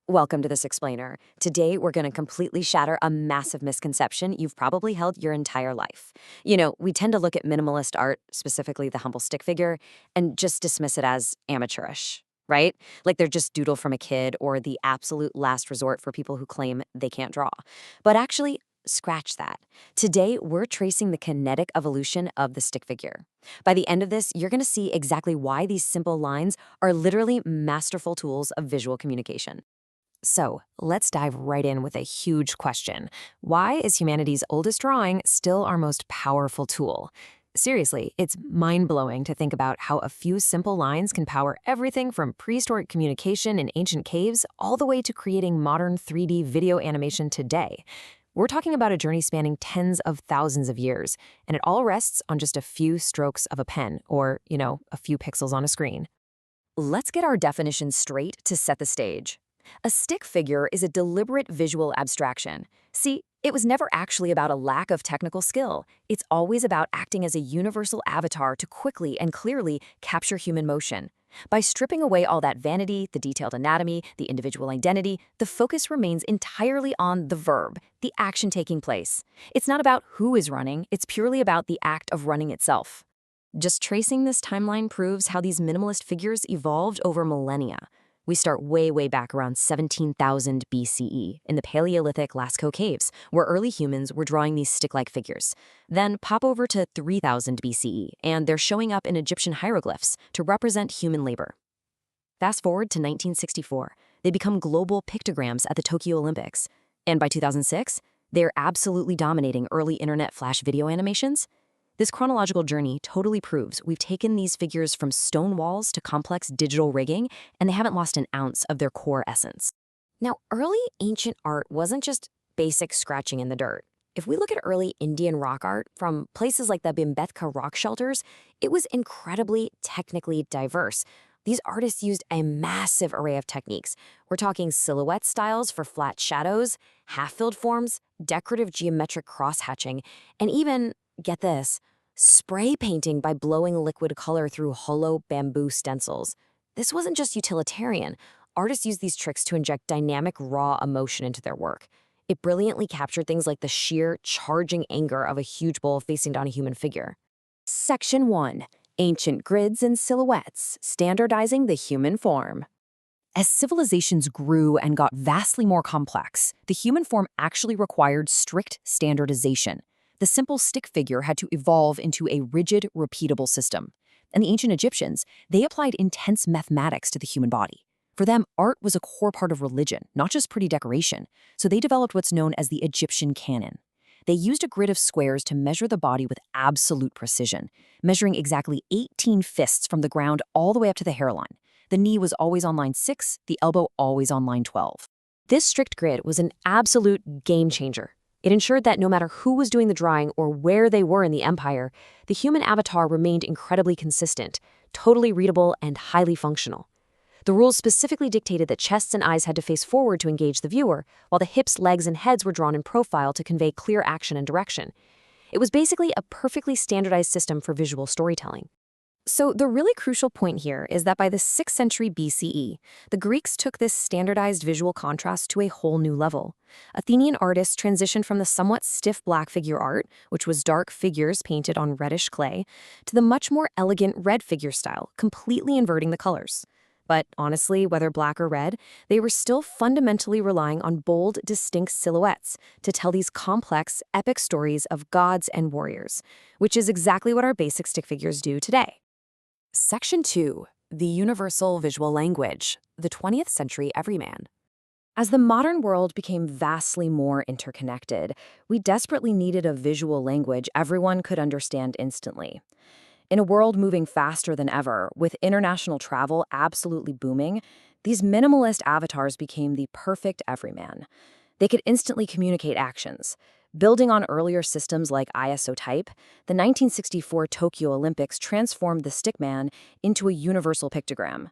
Welcome to This Explainer. Today, we're going to completely shatter a massive misconception you've probably held your entire life. We tend to look at minimalist art, specifically the humble stick figure, and just dismiss it as amateurish, right? Like they're just doodle from a kid or the absolute last resort for people who claim they can't draw. But actually, scratch that. Today, we're tracing the kinetic evolution of the stick figure. By the end of this, you're going to see exactly why these simple lines are literally masterful tools of visual communication. So let's dive right in with a huge question. Why is humanity's oldest drawing still our most powerful tool? Seriously, it's mind-blowing to think about how a few simple lines can power everything from prehistoric communication in ancient caves all the way to creating modern 3D video animation today. We're talking about a journey spanning tens of thousands of years, and it all rests on just a few strokes of a pen or, a few pixels on a screen. Let's get our definition straight to set the stage. A stick figure is a deliberate visual abstraction. See, it was never actually about a lack of technical skill. It's always about acting as a universal avatar to quickly and clearly capture human motion. By stripping away all that vanity, the detailed anatomy, the individual identity, the focus remains entirely on the verb, the action taking place. It's not about who is running, it's purely about the act of running itself. Just tracing this timeline proves how these minimalist figures evolved over millennia. We start way back around 17,000 BCE in the Paleolithic Lascaux caves, where early humans were drawing these stick-like figures. Then pop over to 3000 BCE, and they're showing up in Egyptian hieroglyphs to represent human labor. Fast forward to 1964, they become global pictograms at the Tokyo Olympics. And by 2006, they're absolutely dominating early internet flash video animations. This chronological journey totally proves we've taken these figures from stone walls to complex digital rigging, and they haven't lost an ounce of their core essence. Now, early ancient art wasn't just basic scratching in the dirt. If we look at early Indian rock art from places like the Bhimbetka rock shelters, it was incredibly technically diverse. These artists used a massive array of techniques. We're talking silhouette styles for flat shadows, half-filled forms, decorative geometric cross-hatching, and even, get this, spray painting by blowing liquid color through hollow bamboo stencils. This wasn't just utilitarian. Artists used these tricks to inject dynamic, raw emotion into their work. It brilliantly captured things like the sheer, charging anger of a huge bull facing down a human figure. Section 1. Ancient grids and silhouettes, standardizing the human form. As civilizations grew and got vastly more complex, the human form actually required strict standardization. The simple stick figure had to evolve into a rigid, repeatable system. And the ancient Egyptians, they applied intense mathematics to the human body. For them, art was a core part of religion, not just pretty decoration, so they developed what's known as the Egyptian canon. They used a grid of squares to measure the body with absolute precision, measuring exactly 18 fists from the ground all the way up to the hairline. The knee was always on line 6, the elbow always on line 12. This strict grid was an absolute game changer. It ensured that no matter who was doing the drawing or where they were in the empire, the human avatar remained incredibly consistent, totally readable, and highly functional. The rules specifically dictated that chests and eyes had to face forward to engage the viewer, while the hips, legs, and heads were drawn in profile to convey clear action and direction. It was basically a perfectly standardized system for visual storytelling. So the really crucial point here is that by the 6th century BCE, the Greeks took this standardized visual contrast to a whole new level. Athenian artists transitioned from the somewhat stiff black figure art, which was dark figures painted on reddish clay, to the much more elegant red figure style, completely inverting the colors. But honestly, whether black or red, they were still fundamentally relying on bold, distinct silhouettes to tell these complex, epic stories of gods and warriors, which is exactly what our basic stick figures do today. Section 2. The Universal Visual Language, the 20th Century Everyman. As the modern world became vastly more interconnected, we desperately needed a visual language everyone could understand instantly. In a world moving faster than ever, with international travel absolutely booming, these minimalist avatars became the perfect everyman. They could instantly communicate actions. Building on earlier systems like ISO type, the 1964 Tokyo Olympics transformed the stickman into a universal pictogram.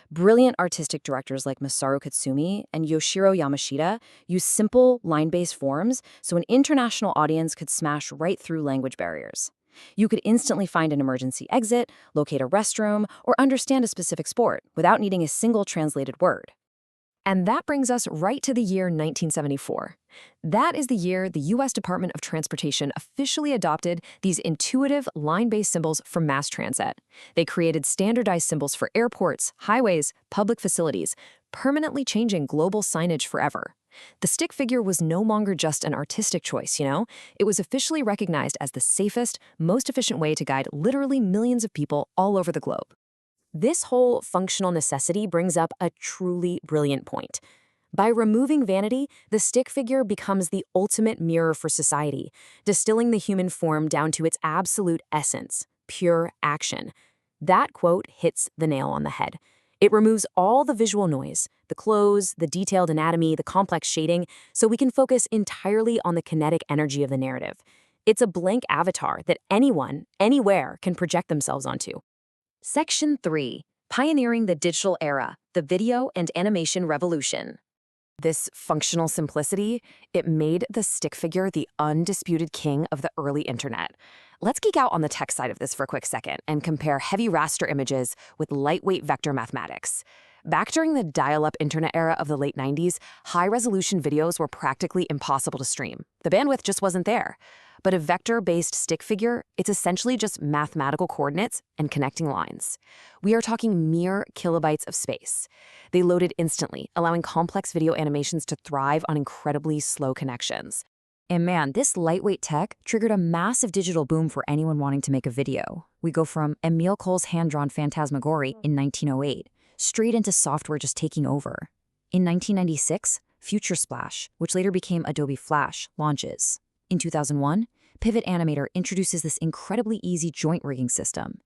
Brilliant artistic directors like Masaru Katsumi and Yoshiro Yamashita used simple, line-based forms so an international audience could smash right through language barriers. You could instantly find an emergency exit, locate a restroom, or understand a specific sport without needing a single translated word. And that brings us right to the year 1974. That is the year the U.S. Department of Transportation officially adopted these intuitive line-based symbols for mass transit. They created standardized symbols for airports, highways, public facilities, permanently changing global signage forever. The stick figure was no longer just an artistic choice, It was officially recognized as the safest, most efficient way to guide literally millions of people all over the globe. This whole functional necessity brings up a truly brilliant point. By removing vanity, the stick figure becomes the ultimate mirror for society, distilling the human form down to its absolute essence, pure action. That quote hits the nail on the head. It removes all the visual noise, the clothes, the detailed anatomy, the complex shading, so we can focus entirely on the kinetic energy of the narrative. It's a blank avatar that anyone, anywhere, can project themselves onto. Section 3. Pioneering the digital era, the video and animation revolution. This functional simplicity, it made the stick figure the undisputed king of the early internet. Let's geek out on the tech side of this for a quick second and compare heavy raster images with lightweight vector mathematics. Back during the dial-up internet era of the late 90s, high-resolution videos were practically impossible to stream. The bandwidth just wasn't there. But a vector-based stick figure, it's essentially just mathematical coordinates and connecting lines. We are talking mere kilobytes of space. They loaded instantly, allowing complex video animations to thrive on incredibly slow connections. And man, this lightweight tech triggered a massive digital boom for anyone wanting to make a video. We go from Emile Cole's hand-drawn phantasmagory in 1908, straight into software just taking over. In 1996, Future Splash, which later became Adobe Flash, launches. In 2001, Pivot Animator introduces this incredibly easy joint rigging system.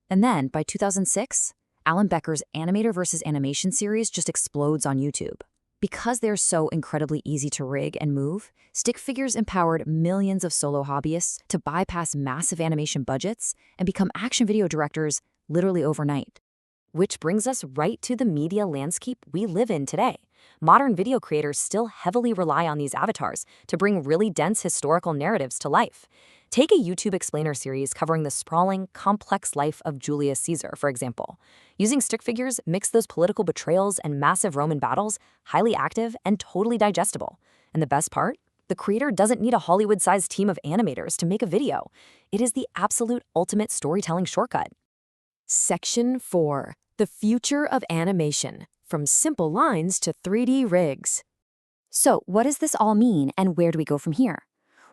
And then, by 2006, Alan Becker's Animator versus Animation series just explodes on YouTube. Because they're so incredibly easy to rig and move, stick figures empowered millions of solo hobbyists to bypass massive animation budgets and become action video directors literally overnight. Which brings us right to the media landscape we live in today. Modern video creators still heavily rely on these avatars to bring really dense historical narratives to life. Take a YouTube explainer series covering the sprawling, complex life of Julius Caesar, for example. Using stick figures makes those political betrayals and massive Roman battles highly active and totally digestible. And the best part? The creator doesn't need a Hollywood-sized team of animators to make a video. It is the absolute ultimate storytelling shortcut. Section 4. The future of animation, from simple lines to 3D rigs. So, what does this all mean, and where do we go from here?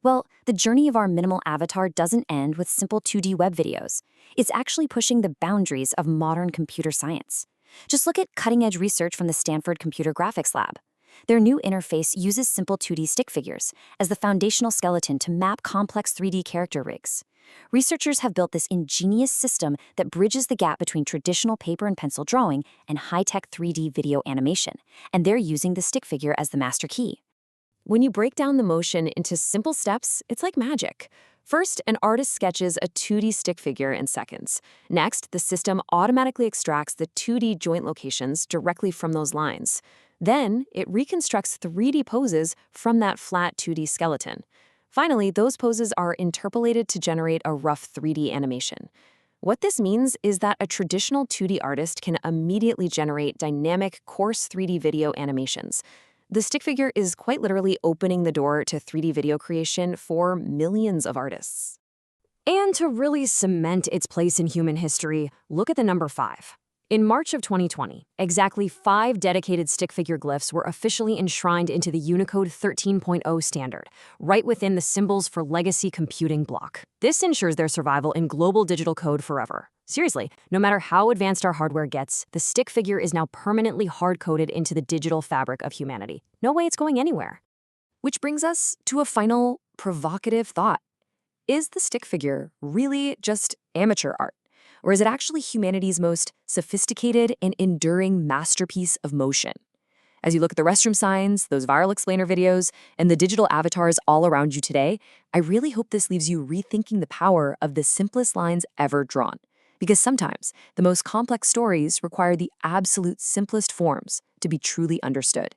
Well, the journey of our minimal avatar doesn't end with simple 2D web videos. It's actually pushing the boundaries of modern computer science. Just look at cutting-edge research from the Stanford Computer Graphics Lab. Their new interface uses simple 2D stick figures as the foundational skeleton to map complex 3D character rigs. Researchers have built this ingenious system that bridges the gap between traditional paper and pencil drawing and high-tech 3D video animation, and they're using the stick figure as the master key. When you break down the motion into simple steps, it's like magic. First, an artist sketches a 2D stick figure in seconds. Next, the system automatically extracts the 2D joint locations directly from those lines. Then, it reconstructs 3D poses from that flat 2D skeleton. Finally, those poses are interpolated to generate a rough 3D animation. What this means is that a traditional 2D artist can immediately generate dynamic, coarse 3D video animations. The stick figure is quite literally opening the door to 3D video creation for millions of artists. And to really cement its place in human history, look at the number 5. In March of 2020, exactly 5 dedicated stick figure glyphs were officially enshrined into the Unicode 13.0 standard, right within the Symbols for Legacy Computing block. This ensures their survival in global digital code forever. Seriously, no matter how advanced our hardware gets, the stick figure is now permanently hard-coded into the digital fabric of humanity. No way it's going anywhere. Which brings us to a final provocative thought. Is the stick figure really just amateur art? Or is it actually humanity's most sophisticated and enduring masterpiece of motion? As you look at the restroom signs, those viral explainer videos, and the digital avatars all around you today, I really hope this leaves you rethinking the power of the simplest lines ever drawn. Because sometimes the most complex stories require the absolute simplest forms to be truly understood.